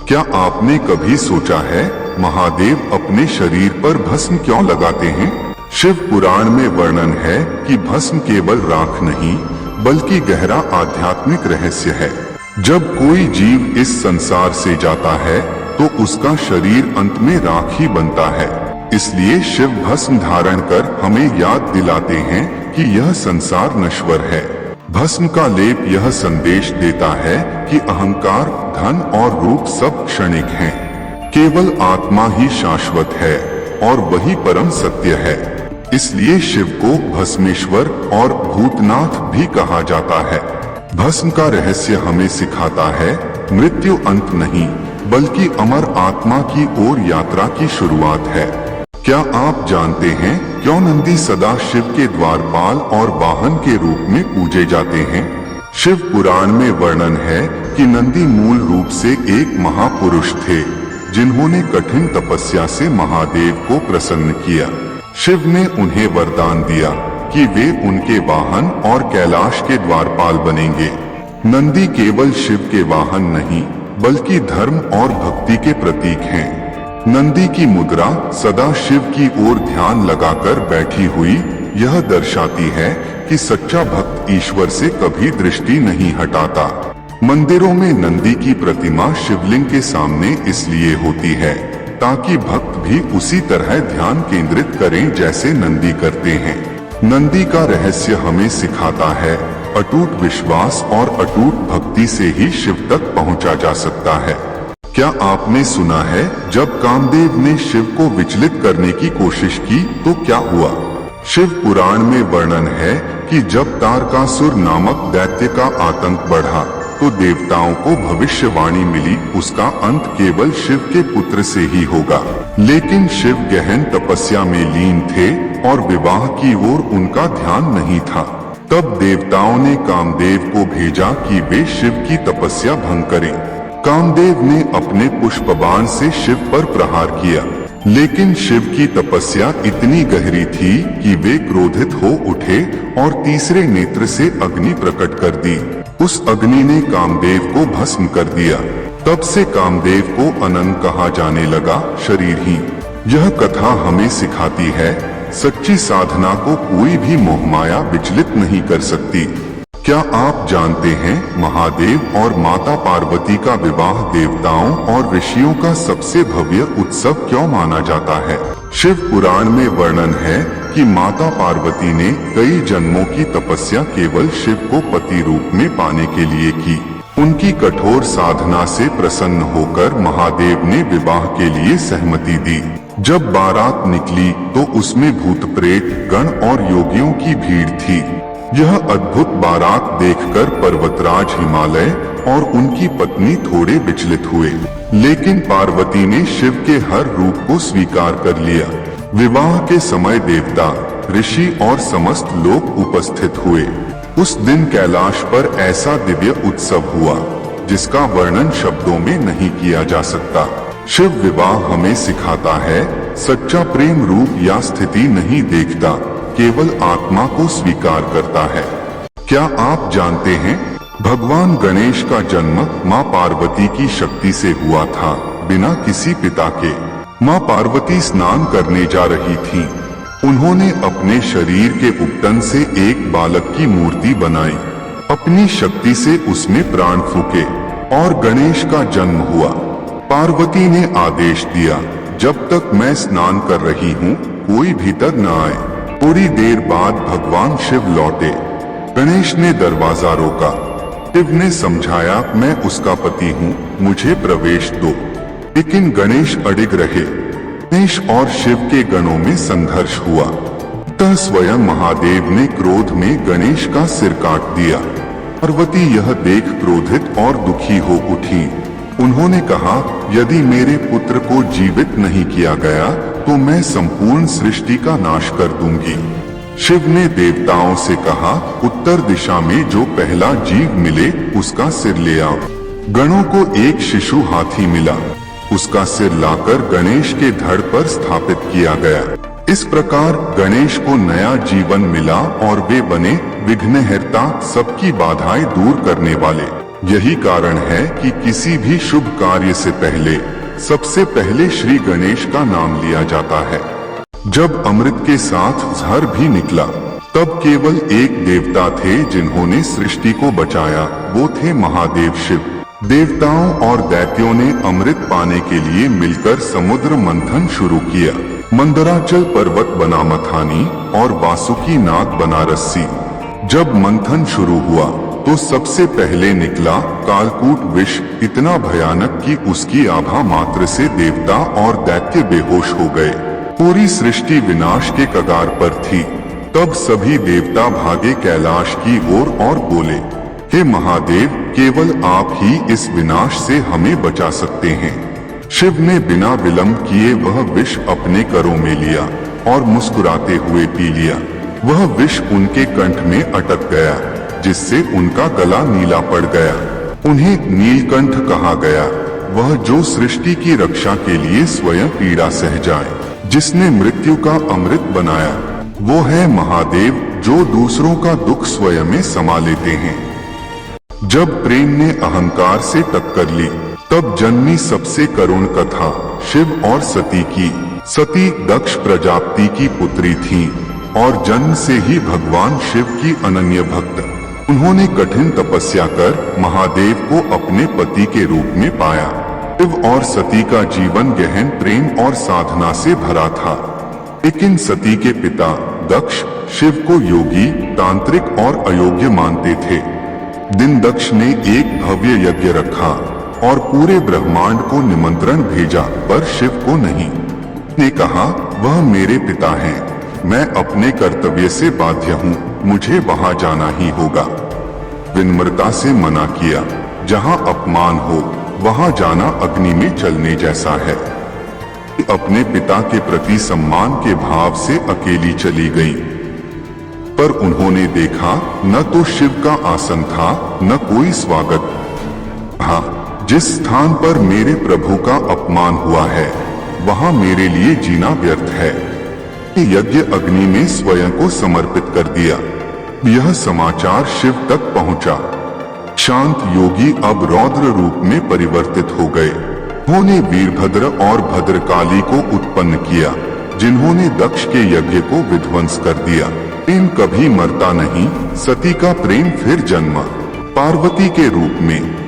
क्या आपने कभी सोचा है महादेव अपने शरीर पर भस्म क्यों लगाते हैं? शिव पुराण में वर्णन है कि भस्म केवल राख नहीं बल्कि गहरा आध्यात्मिक रहस्य है। जब कोई जीव इस संसार से जाता है तो उसका शरीर अंत में राख ही बनता है। इसलिए शिव भस्म धारण कर हमें याद दिलाते हैं कि यह संसार नश्वर है। भस्म का लेप यह संदेश देता है कि अहंकार, धन और रूप सब क्षणिक हैं। केवल आत्मा ही शाश्वत है और वही परम सत्य है। इसलिए शिव को भस्मेश्वर और भूतनाथ भी कहा जाता है। भस्म का रहस्य हमें सिखाता है मृत्यु अंत नहीं बल्कि अमर आत्मा की ओर यात्रा की शुरुआत है। क्या आप जानते हैं क्यों नंदी सदा शिव के द्वारपाल और वाहन के रूप में पूजे जाते हैं? शिव पुराण में वर्णन है कि नंदी मूल रूप से एक महापुरुष थे जिन्होंने कठिन तपस्या से महादेव को प्रसन्न किया। शिव ने उन्हें वरदान दिया कि वे उनके वाहन और कैलाश के द्वारपाल बनेंगे। नंदी केवल शिव के वाहन नहीं बल्कि धर्म और भक्ति के प्रतीक हैं। नंदी की मुद्रा सदा शिव की ओर ध्यान लगाकर बैठी हुई यह दर्शाती है कि सच्चा भक्त ईश्वर से कभी दृष्टि नहीं हटाता। मंदिरों में नंदी की प्रतिमा शिवलिंग के सामने इसलिए होती है ताकि भक्त भी उसी तरह ध्यान केंद्रित करें जैसे नंदी करते हैं। नंदी का रहस्य हमें सिखाता है अटूट विश्वास और अटूट भक्ति से ही शिव तक पहुंचा जा सकता है। क्या आपने सुना है जब कामदेव ने शिव को विचलित करने की कोशिश की तो क्या हुआ? शिव पुराण में वर्णन है कि जब तारकासुर नामक दैत्य का आतंक बढ़ा तो देवताओं को भविष्यवाणी मिली उसका अंत केवल शिव के पुत्र से ही होगा। लेकिन शिव गहन तपस्या में लीन थे और विवाह की ओर उनका ध्यान नहीं था। तब देवताओं ने कामदेव को भेजा कि वे शिव की तपस्या भंग करें। कामदेव ने अपने पुष्पबाण से शिव पर प्रहार किया, लेकिन शिव की तपस्या इतनी गहरी थी कि वे क्रोधित हो उठे और तीसरे नेत्र से अग्नि प्रकट कर दी। उस अग्नि ने कामदेव को भस्म कर दिया। तब से कामदेव को अनंत कहा जाने लगा, शरीरहीन। यह कथा हमें सिखाती है सच्ची साधना को कोई भी मोहमाया विचलित नहीं कर सकती। क्या आप जानते हैं महादेव और माता पार्वती का विवाह देवताओं और ऋषियों का सबसे भव्य उत्सव क्यों माना जाता है? शिव पुराण में वर्णन है कि माता पार्वती ने कई जन्मों की तपस्या केवल शिव को पति रूप में पाने के लिए की। उनकी कठोर साधना से प्रसन्न होकर महादेव ने विवाह के लिए सहमति दी। जब बारात निकली तो उसमें भूत प्रेत गण और योगियों की भीड़ थी। यह अद्भुत बारात देखकर पर्वतराज हिमालय और उनकी पत्नी थोड़े विचलित हुए, लेकिन पार्वती ने शिव के हर रूप को स्वीकार कर लिया। विवाह के समय देवता, ऋषि और समस्त लोग उपस्थित हुए। उस दिन कैलाश पर ऐसा दिव्य उत्सव हुआ जिसका वर्णन शब्दों में नहीं किया जा सकता। शिव विवाह हमें सिखाता है सच्चा प्रेम रूप या स्थिति नहीं देखता, केवल आत्मा को स्वीकार करता है। क्या आप जानते हैं भगवान गणेश का जन्म माँ पार्वती की शक्ति से हुआ था, बिना किसी पिता के। माँ पार्वती स्नान करने जा रही थी। उन्होंने अपने शरीर के उपटन से एक बालक की मूर्ति बनाई। अपनी शक्ति से उसमें प्राण फूके और गणेश का जन्म हुआ। पार्वती ने आदेश दिया, जब तक मैं स्नान कर रही हूँ कोई भीतर न आए। थोड़ी देर बाद भगवान शिव लौटे। गणेश ने दरवाजा रोका। शिव ने समझाया, मैं उसका पति हूँ, मुझे प्रवेश दो। लेकिन गणेश अडिग रहे। गणेश और शिव के गणों में संघर्ष हुआ। तब स्वयं महादेव ने क्रोध में गणेश का सिर काट दिया। पार्वती यह देख क्रोधित और दुखी हो उठी। उन्होंने कहा, यदि मेरे पुत्र को जीवित नहीं किया गया तो मैं संपूर्ण सृष्टि का नाश कर दूंगी। शिव ने देवताओं से कहा, उत्तर दिशा में जो पहला जीव मिले उसका सिर ले आओ। गणों को एक शिशु हाथी मिला। उसका सिर लाकर गणेश के धड़ पर स्थापित किया गया। इस प्रकार गणेश को नया जीवन मिला और वे बने विघ्नहर्ता, सबकी बाधाएं दूर करने वाले। यही कारण है कि किसी भी शुभ कार्य से पहले सबसे पहले श्री गणेश का नाम लिया जाता है। जब अमृत के साथ जहर भी निकला तब केवल एक देवता थे जिन्होंने सृष्टि को बचाया, वो थे महादेव शिव। देवताओं और दैत्यों ने अमृत पाने के लिए मिलकर समुद्र मंथन शुरू किया। मंदराचल पर्वत बना मथानी और वासुकी नाग बना रस्सी। जब मंथन शुरू हुआ तो सबसे पहले निकला कालकूट विष, इतना भयानक कि उसकी आभा मात्र से देवता और दैत्य बेहोश हो गए। पूरी सृष्टि विनाश के कगार पर थी। तब सभी देवता भागे कैलाश की ओर और बोले, हे महादेव, केवल आप ही इस विनाश से हमें बचा सकते हैं। शिव ने बिना विलंब किए वह विष अपने करों में लिया और मुस्कुराते हुए पी लिया। वह विष उनके कंठ में अटक गया, जिससे उनका गला नीला पड़ गया। उन्हें नीलकंठ कहा गया, वह जो सृष्टि की रक्षा के लिए स्वयं पीड़ा सह जाए। जिसने मृत्यु का अमृत बनाया वो है महादेव, जो दूसरों का दुख स्वयं में समा लेते हैं। जब प्रेम ने अहंकार से टक्कर ली तब जन्मी सबसे करुण कथा शिव और सती की। सती दक्ष प्रजापति की पुत्री थी और जन्म से ही भगवान शिव की अनन्य भक्त। उन्होंने कठिन तपस्या कर महादेव को अपने पति के रूप में पाया। शिव और सती का जीवन गहन प्रेम और साधना से भरा था। लेकिन सती के पिता दक्ष शिव को योगी, तांत्रिक और अयोग्य मानते थे। दिन दक्ष ने एक भव्य यज्ञ रखा और पूरे ब्रह्मांड को निमंत्रण भेजा, पर शिव को नहीं। ने कहा, वह मेरे पिता हैं, मैं अपने कर्तव्य से बाध्य हूँ, मुझे वहां जाना ही होगा। विनम्रता से मना किया, जहाँ अपमान हो वहां जाना अग्नि में चलने जैसा है। अपने पिता के प्रति सम्मान के भाव से अकेली चली गई। पर उन्होंने देखा न तो शिव का आसन था न कोई स्वागत। हाँ, जिस स्थान पर मेरे प्रभु का अपमान हुआ है वहां मेरे लिए जीना व्यर्थ है। यज्ञ अग्नि में स्वयं को समर्पित कर दिया। यह समाचार शिव तक पहुंचा। शांत योगी अब रौद्र रूप में परिवर्तित हो गए। उन्होंने वीरभद्र और भद्रकाली को उत्पन्न किया, जिन्होंने दक्ष के यज्ञ को विध्वंस कर दिया। प्रेम कभी मरता नहीं, सती का प्रेम फिर जन्मा पार्वती के रूप में।